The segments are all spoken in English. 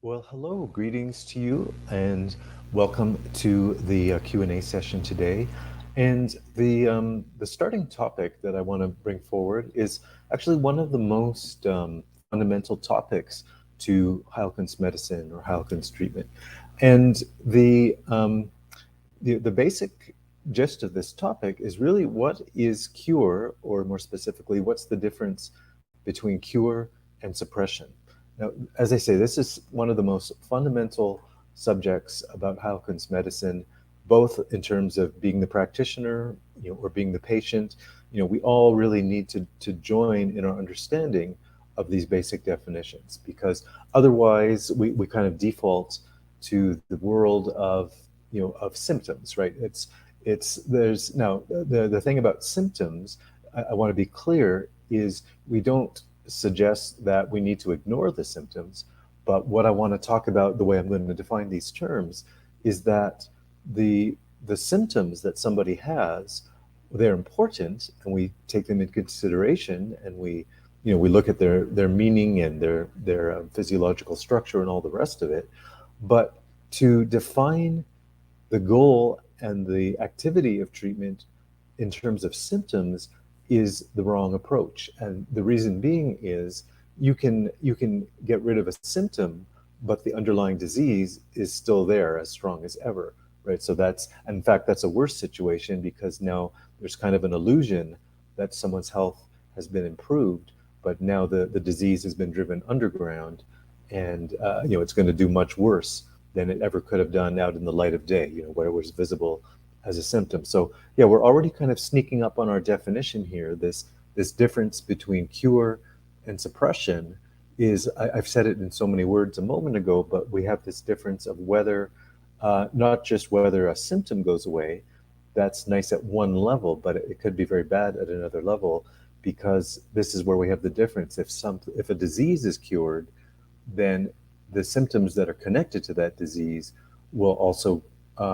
Well, hello, greetings to you, and welcome to the Q&A session today. And the starting topic that I want to bring forward is actually one of the most fundamental topics to Heilkunst medicine or Heilkunst treatment. And the basic gist of this topic is really what is cure, or more specifically, what's the difference between cure and suppression. Now, as I say, this is one of the most fundamental subjects about Heilkunst medicine, both in terms of being the practitioner, or being the patient. We all really need to join in our understanding of these basic definitions, because otherwise we kind of default to the world of symptoms, right? It's there's now the thing about symptoms. I want to be clear is we don't suggest that we need to ignore the symptoms, but what I want to talk about, the way I'm going to define these terms, is that the symptoms that somebody has, they're important, and we take them into consideration, and we look at their meaning and their physiological structure and all the rest of it. But to define the goal and the activity of treatment in terms of symptoms is the wrong approach. And the reason being is you can get rid of a symptom, but the underlying disease is still there as strong as ever, right? So that's, in fact, that's a worse situation, because now there's kind of an illusion that someone's health has been improved, but now the disease has been driven underground, and it's going to do much worse than it ever could have done out in the light of day, where it was visible as a symptom. So yeah, we're already kind of sneaking up on our definition here. This difference between cure and suppression is, I've said it in so many words a moment ago, but we have this difference of whether, not just whether a symptom goes away. That's nice at one level, but it could be very bad at another level, because this is where we have the difference. If a disease is cured, then the symptoms that are connected to that disease will also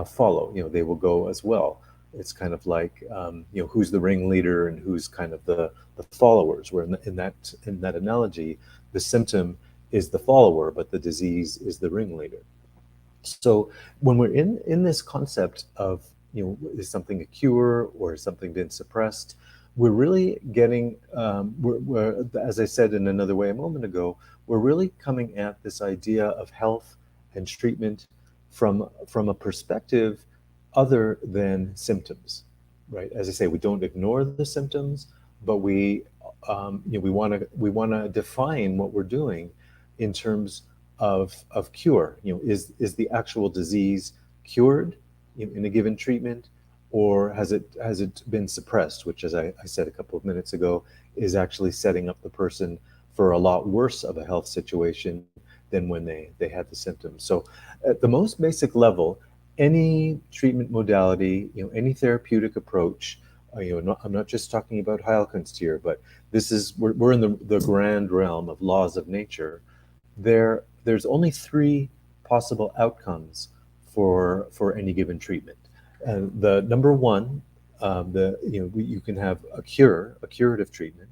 follow. They will go as well. It's kind of like who's the ringleader and who's kind of the followers. Where in that analogy, the symptom is the follower, but the disease is the ringleader. So when we're in this concept of, is something a cure or is something been suppressed, we're really getting, as I said in another way a moment ago, we're really coming at this idea of health and treatment from a perspective other than symptoms, right? As I say, we don't ignore the symptoms, but we want to define what we're doing in terms of cure. Is the actual disease cured in a given treatment, or has it been suppressed, which, as I said a couple of minutes ago, is actually setting up the person for a lot worse of a health situation than when they had the symptoms. So at the most basic level, any treatment modality, any therapeutic approach, I'm not just talking about Heilkunst here, but we're in the grand realm of laws of nature. There's only three possible outcomes for any given treatment. And the number one, you can have a curative treatment.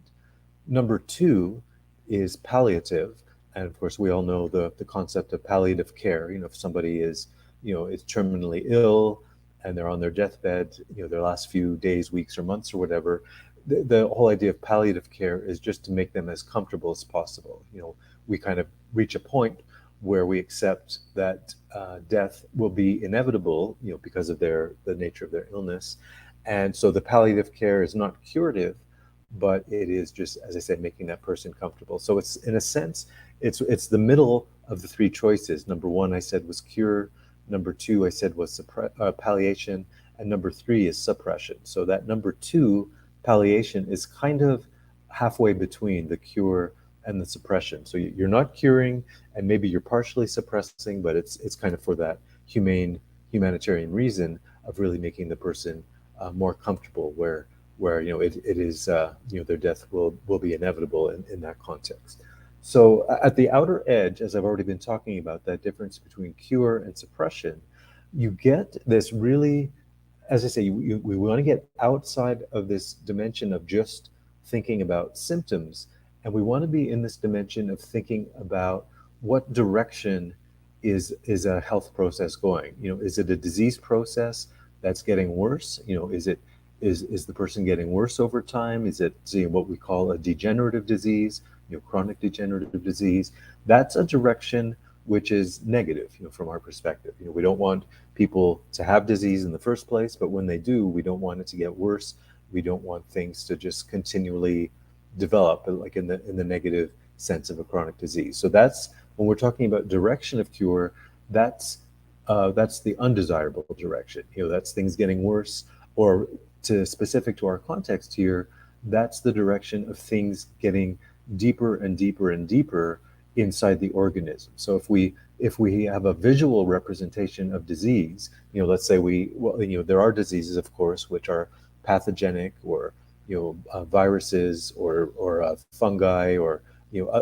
Number two is palliative, and of course we all know the concept of palliative care. If somebody is terminally ill and they're on their deathbed, their last few days, weeks, or months, or whatever, the whole idea of palliative care is just to make them as comfortable as possible. We kind of reach a point where we accept that death will be inevitable, because of the nature of their illness, and so the palliative care is not curative, but it is just, as I said, making that person comfortable. So it's, in a sense, it's the middle of the three choices. Number one, I said, was cure. Number two, I said, was palliation, and number three is suppression. So that number two, palliation, is kind of halfway between the cure and the suppression. So you're not curing, and maybe you're partially suppressing, but it's kind of for that humanitarian reason of really making the person more comfortable, where it is, their death will be inevitable in that context. So at the outer edge, as I've already been talking about, that difference between cure and suppression, you get this really, as I say, we want to get outside of this dimension of just thinking about symptoms, and we want to be in this dimension of thinking about what direction is a health process going? Is it a disease process that's getting worse? Is the person getting worse over time? Is it what we call a degenerative disease, chronic degenerative disease? That's a direction which is negative, from our perspective. We don't want people to have disease in the first place, but when they do, we don't want it to get worse. We don't want things to just continually develop, like in the negative sense of a chronic disease. So that's when we're talking about direction of cure. That's the undesirable direction. That's things getting worse, or to specific to our context here, that's the direction of things getting deeper and deeper and deeper inside the organism. So if we have a visual representation of disease, let's say there are diseases, of course, which are pathogenic, or viruses, or fungi, or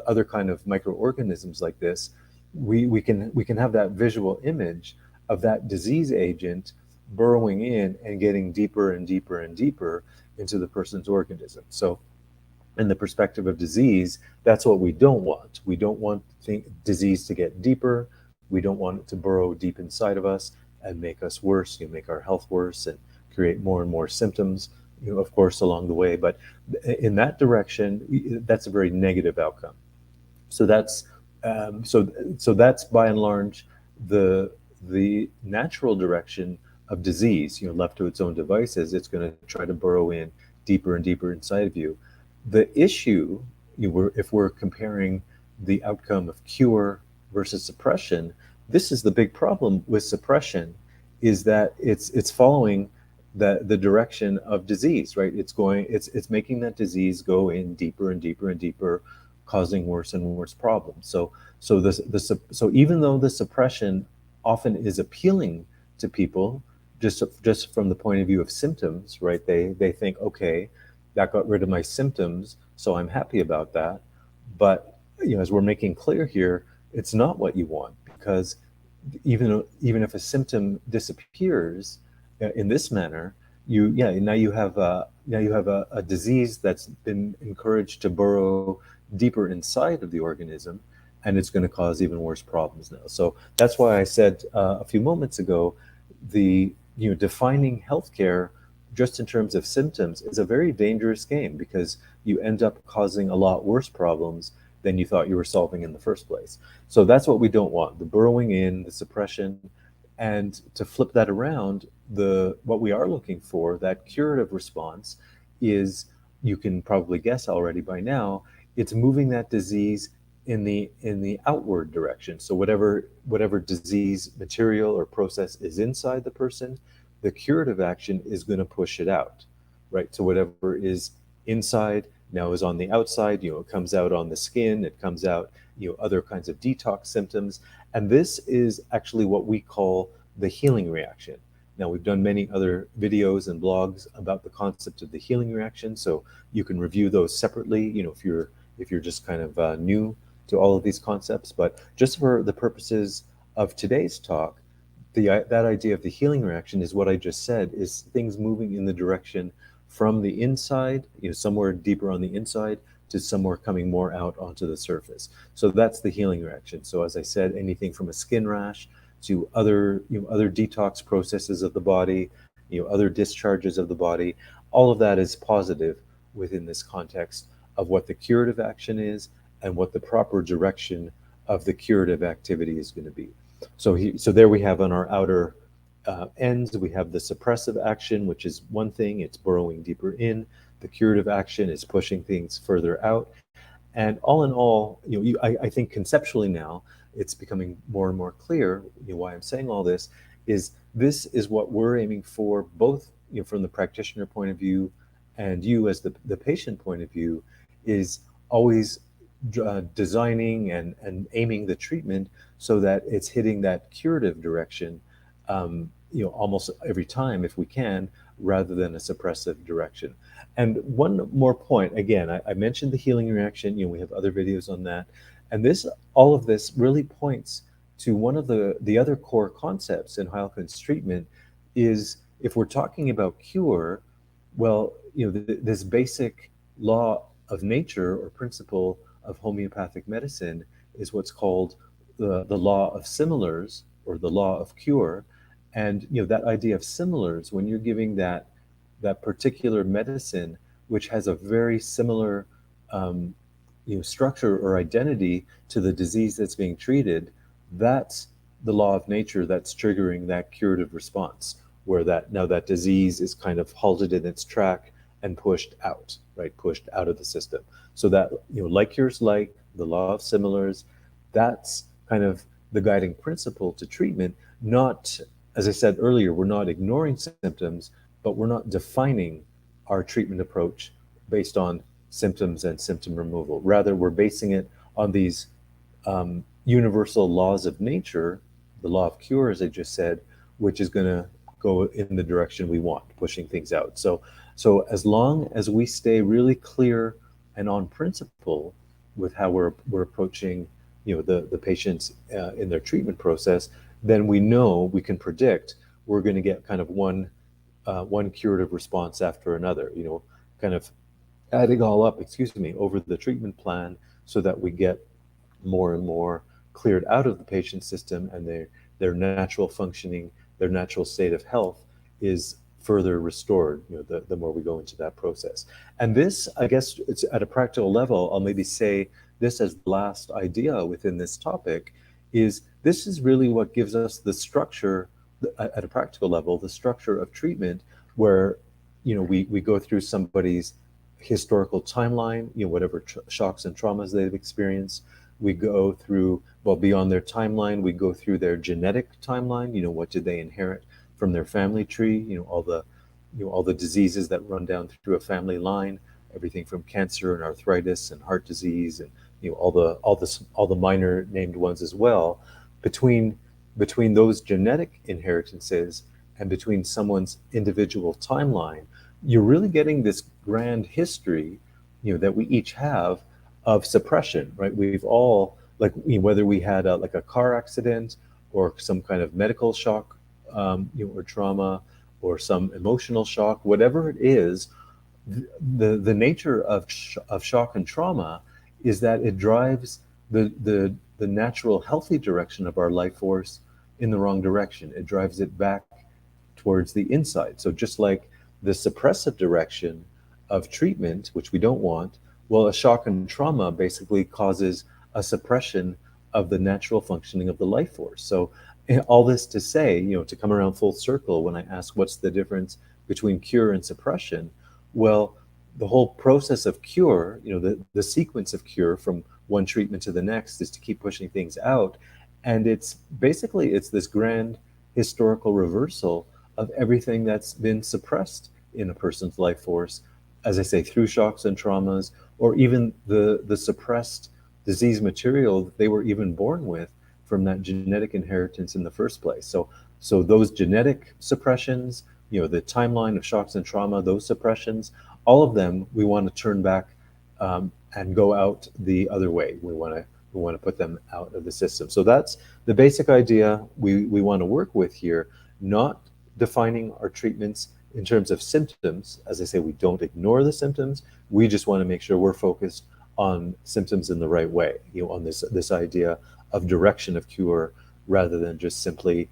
other kind of microorganisms like this. We can have that visual image of that disease agent burrowing in and getting deeper and deeper and deeper into the person's organism. So in the perspective of disease, that's what we don't want. We don't want disease to get deeper. We don't want it to burrow deep inside of us and make us worse, make our health worse, and create more and more symptoms, of course, along the way. But in that direction, that's a very negative outcome. So that's by and large the natural direction of disease. Left to its own devices, it's going to try to burrow in deeper and deeper inside of you. The issue, if we're comparing the outcome of cure versus suppression, this is the big problem with suppression, is that it's following the direction of disease, right? It's making that disease go in deeper and deeper and deeper, causing worse and worse problems. So even though the suppression often is appealing to people, just from the point of view of symptoms, right? They think, okay, that got rid of my symptoms, so I'm happy about that. But as we're making clear here, it's not what you want, because even if a symptom disappears in this manner, now you have a disease that's been encouraged to burrow deeper inside of the organism, and it's going to cause even worse problems now. So that's why I said a few moments ago, the defining healthcare just in terms of symptoms is a very dangerous game, because you end up causing a lot worse problems than you thought you were solving in the first place. So that's what we don't want: the burrowing in, the suppression. And to flip that around, what we are looking for, that curative response, is, you can probably guess already by now, it's moving that disease in the outward direction. So whatever disease material or process is inside the person, the curative action is going to push it out, right? So whatever is inside now is on the outside. It comes out on the skin, it comes out, other kinds of detox symptoms. And this is actually what we call the healing reaction. Now, we've done many other videos and blogs about the concept of the healing reaction, so you can review those separately, if you're just kind of new to all of these concepts. But just for the purposes of today's talk, that idea of the healing reaction is what I just said, is things moving in the direction from the inside, somewhere deeper on the inside, to somewhere coming more out onto the surface. So that's the healing reaction. So as I said, anything from a skin rash to other detox processes of the body, other discharges of the body, all of that is positive within this context of what the curative action is and what the proper direction of the curative activity is going to be. So there we have on our outer ends, we have the suppressive action, which is one thing, it's burrowing deeper in. The curative action is pushing things further out. And all in all, I think conceptually now, it's becoming more and more clear, why I'm saying all this is what we're aiming for, both from the practitioner point of view and you as the patient point of view, is always designing and aiming the treatment so that it's hitting that curative direction, almost every time if we can, rather than a suppressive direction. And one more point, again, I mentioned the healing reaction, we have other videos on that. And all of this really points to one of the other core concepts in Heilkunst treatment, is if we're talking about cure, well, this basic law of nature or principle of homeopathic medicine is what's called the law of similars or the law of cure. And that idea of similars, when you're giving that particular medicine, which has a very similar um, structure or identity to the disease that's being treated, that's the law of nature that's triggering that curative response, where that disease is kind of halted in its track and pushed out, right? Pushed out of the system. So that, like cures like, the law of similars, that's kind of the guiding principle to treatment. Not, as I said earlier, we're not ignoring symptoms, but we're not defining our treatment approach based on symptoms and symptom removal. Rather, we're basing it on these universal laws of nature, the law of cure, as I just said, which is going to go in the direction we want, pushing things out. So as long as we stay really clear and on principle with how we're approaching, the patients in their treatment process, then we know, we can predict we're going to get kind of one curative response after another. Kind of adding all up, excuse me, over the treatment plan, so that we get more and more cleared out of the patient system, and their natural functioning, their natural state of health is further restored, the more we go into that process. And this, I guess, it's at a practical level, I'll maybe say this as the last idea within this topic, is this is really what gives us the structure at a practical level, the structure of treatment, where we go through somebody's historical timeline, whatever shocks and traumas they've experienced. We go through, well, beyond their timeline, we go through their genetic timeline. What did they inherit from their family tree? All the diseases that run down through a family line, everything from cancer and arthritis and heart disease, and all the minor named ones as well. Between those genetic inheritances and between someone's individual timeline, you're really getting this grand history, that we each have of suppression, right? We've all, like, whether we had like a car accident or some kind of medical shock, or trauma, or some emotional shock, whatever it is, the nature of shock and trauma is that it drives the natural healthy direction of our life force in the wrong direction. It drives it back towards the inside. So just like the suppressive direction of treatment, which we don't want, well, a shock and trauma basically causes a suppression of the natural functioning of the life force. So all this to say, to come around full circle, when I ask what's the difference between cure and suppression, well, the whole process of cure, the sequence of cure from one treatment to the next is to keep pushing things out. And it's basically, it's this grand historical reversal of everything that's been suppressed in a person's life force, as I say, through shocks and traumas, or even the suppressed disease material that they were even born with from that genetic inheritance in the first place. So those genetic suppressions, the timeline of shocks and trauma, those suppressions, all of them we want to turn back, and go out the other way. We want to put them out of the system. So that's the basic idea we want to work with here, not defining our treatments in terms of symptoms. As I say, we don't ignore the symptoms. We just want to make sure we're focused on symptoms in the right way, on this idea of direction of cure, rather than just simply,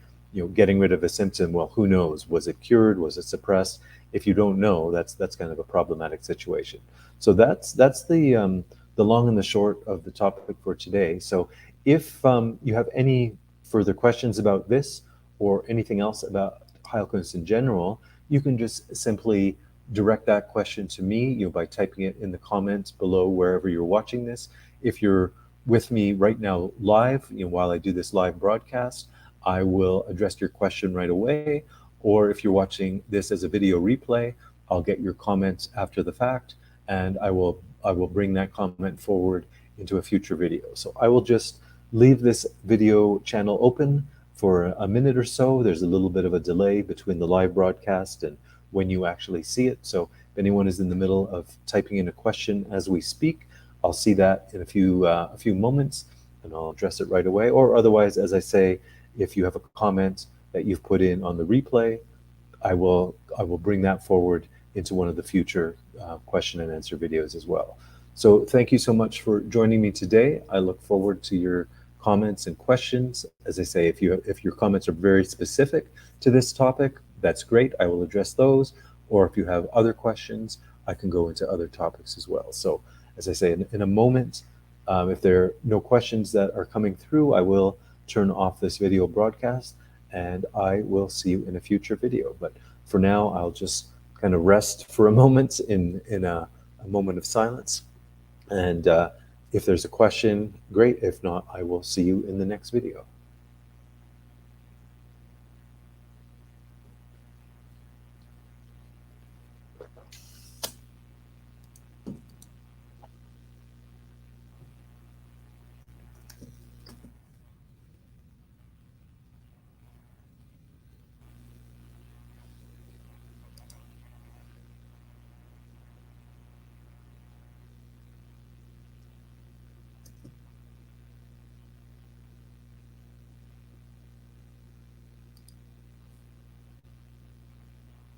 getting rid of a symptom. Well, who knows? Was it cured? Was it suppressed? If you don't know, that's kind of a problematic situation. So that's the long and the short of the topic for today. So if you have any further questions about this or anything else about Heilkunst in general, you can just simply direct that question to me, by typing it in the comments below wherever you're watching this. If you're with me right now live, while I do this live broadcast, I will address your question right away. Or if you're watching this as a video replay, I'll get your comments after the fact, and I will bring that comment forward into a future video. So I will just leave this video channel open for a minute or so. There's a little bit of a delay between the live broadcast and when you actually see it. So if anyone is in the middle of typing in a question as we speak, I'll see that in a few moments, and I'll address it right away. Or otherwise, as I say, if you have a comment that you've put in on the replay, I will bring that forward into one of the future question and answer videos as well. So thank you so much for joining me today. I look forward to your comments and questions. As I say, if your comments are very specific to this topic, that's great. I will address those. Or if you have other questions, I can go into other topics as well. So, as I say, in a moment, if there are no questions that are coming through, I will turn off this video broadcast and I will see you in a future video. But for now, I'll just kind of rest for a moment in a moment of silence. And if there's a question, great. If not, I will see you in the next video.